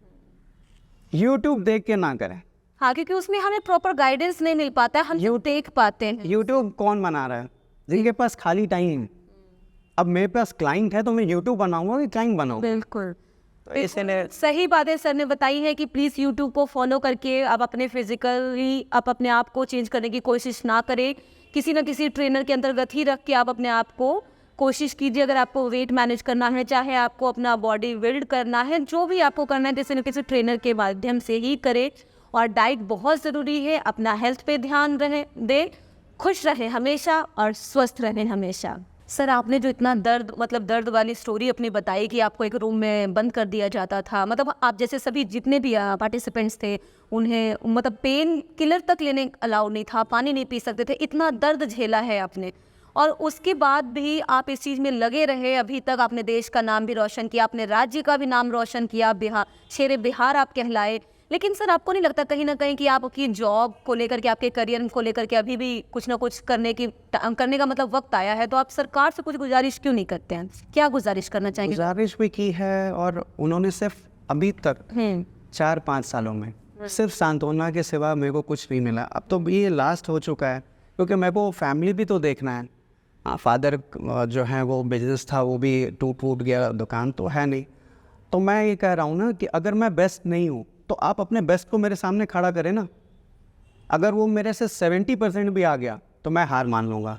Speaker 1: यूट्यूब देख के ना करें।
Speaker 2: हाँ, क्योंकि उसमें हमें प्रॉपर गाइडेंस नहीं मिल पाता है, हम देख पाते हैं।
Speaker 1: यूट्यूब कौन बना रहा है? जिनके पास खाली टाइम। अब मेरे पास क्लाइंट है तो मैं यूट्यूब बनाऊंगा कि क्लाइंट बनाऊंगा?
Speaker 2: बिल्कुल,
Speaker 1: तो इसलिए
Speaker 2: सही बात है। सर ने बताई है कि प्लीज़ यूट्यूब को फॉलो करके आप अपने फिजिकली आप अपने आप को चेंज करने की कोशिश ना करें। किसी न किसी ट्रेनर के अंतर्गत ही रख के आप अपने आप को कोशिश कीजिए। अगर आपको वेट मैनेज करना है, चाहे आपको अपना बॉडी बिल्ड करना है, जो भी आपको करना है, किसी न किसी ट्रेनर के माध्यम से ही करें। और डाइट बहुत ज़रूरी है, अपना हेल्थ पे ध्यान दें, खुश रहें हमेशा और स्वस्थ रहें हमेशा। सर आपने जो इतना दर्द वाली स्टोरी अपनी बताई कि आपको एक रूम में बंद कर दिया जाता था, मतलब आप जैसे सभी जितने भी पार्टिसिपेंट्स थे उन्हें मतलब पेन किलर तक लेने अलाउ नहीं था, पानी नहीं पी सकते थे, इतना दर्द झेला है आपने, और उसके बाद भी आप इस चीज़ में लगे रहे। अभी तक आपने देश का नाम भी रोशन किया, अपने राज्य का भी नाम रोशन किया, बिहार शेरे बिहार आप कहलाए। लेकिन सर आपको नहीं लगता कहीं ना कहीं कि आपकी जॉब को लेकर के, आपके करियर को लेकर के अभी भी कुछ ना कुछ करने का मतलब वक्त आया है, तो आप सरकार से कुछ गुजारिश क्यों नहीं करते हैं? क्या गुजारिश करना चाहेंगे?
Speaker 1: गुजारिश भी की है, और उन्होंने सिर्फ अभी तक 4-5 सालों में सिर्फ सांत्वना के सिवा मेरे को कुछ नहीं मिला। अब तो ये लास्ट हो चुका है, क्योंकि मेरे को फैमिली भी तो देखना है। फादर जो है वो बिजनेस था, वो भी टूट गया, दुकान तो है नहीं। तो मैं ये कह रहा हूँ ना कि अगर मैं बेस्ट नहीं हूँ तो आप अपने बेस्ट को मेरे सामने खड़ा करें ना। अगर वो मेरे से 70% भी आ गया तो मैं हार मान लूँगा।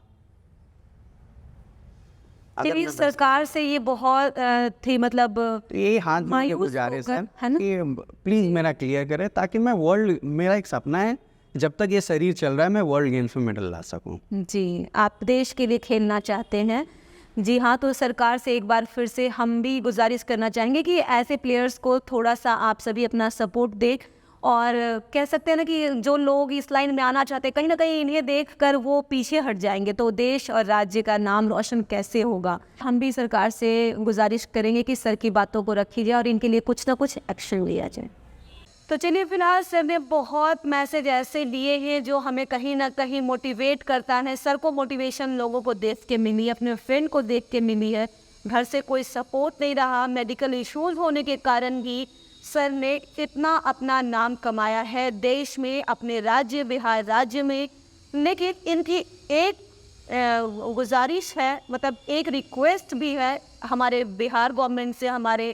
Speaker 2: चलिए, सरकार से ये बहुत थी मतलब
Speaker 1: ये हाथ जोड़ के गुजारिश है कि प्लीज़ मेरा क्लियर करें, ताकि मैं वर्ल्ड, मेरा एक सपना है जब तक ये शरीर चल रहा है मैं वर्ल्ड गेम्स में मेडल ला सकूं।
Speaker 2: जी, आप देश के लिए खेलना चाहते हैं। जी हाँ, तो सरकार से एक बार फिर से हम भी गुजारिश करना चाहेंगे कि ऐसे प्लेयर्स को थोड़ा सा आप सभी अपना सपोर्ट दें, और कह सकते हैं ना कि जो लोग इस लाइन में आना चाहते हैं, कहीं ना कहीं इन्हें देखकर वो पीछे हट जाएंगे, तो देश और राज्य का नाम रोशन कैसे होगा। हम भी सरकार से गुजारिश करेंगे कि सर की बातों को रखी जाए और इनके लिए कुछ ना कुछ एक्शन लिया जाए। तो चलिए, फिलहाल सर ने बहुत मैसेज ऐसे दिए हैं जो हमें कहीं ना कहीं मोटिवेट करता है। सर को मोटिवेशन लोगों को देख के मिली है, अपने फ्रेंड को देख के मिली है। घर से कोई सपोर्ट नहीं रहा, मेडिकल इश्यूज होने के कारण भी सर ने इतना अपना नाम कमाया है देश में, अपने राज्य बिहार राज्य में। लेकिन इनकी एक गुजारिश है, मतलब एक रिक्वेस्ट भी है हमारे बिहार गवर्नमेंट से, हमारे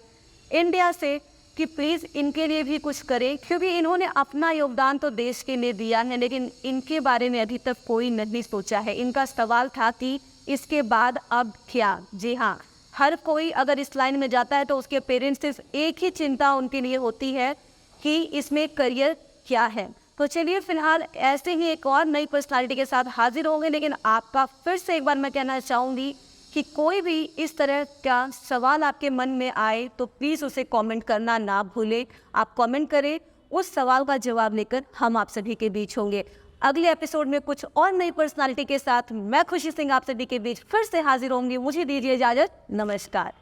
Speaker 2: इंडिया से, कि प्लीज़ इनके लिए भी कुछ करें, क्योंकि इन्होंने अपना योगदान तो देश के लिए दिया है, लेकिन इनके बारे में अभी तक कोई नहीं सोचा है। इनका सवाल था कि इसके बाद अब क्या। जी हाँ, हर कोई अगर इस लाइन में जाता है तो उसके पेरेंट्स सिर्फ एक ही चिंता उनके लिए होती है कि इसमें करियर क्या है। तो चलिए, फिलहाल ऐसे ही एक और नई पर्सनालिटी के साथ हाजिर होंगे। लेकिन आपका फिर से एक बार मैं कहना चाहूँगी कि कोई भी इस तरह का सवाल आपके मन में आए तो प्लीज़ उसे कमेंट करना ना भूलें। आप कमेंट करें, उस सवाल का जवाब लेकर हम आप सभी के बीच होंगे। अगले एपिसोड में कुछ और नई पर्सनालिटी के साथ मैं खुशी सिंह आप सभी के बीच फिर से हाजिर होंगी। मुझे दीजिए इजाज़त, नमस्कार।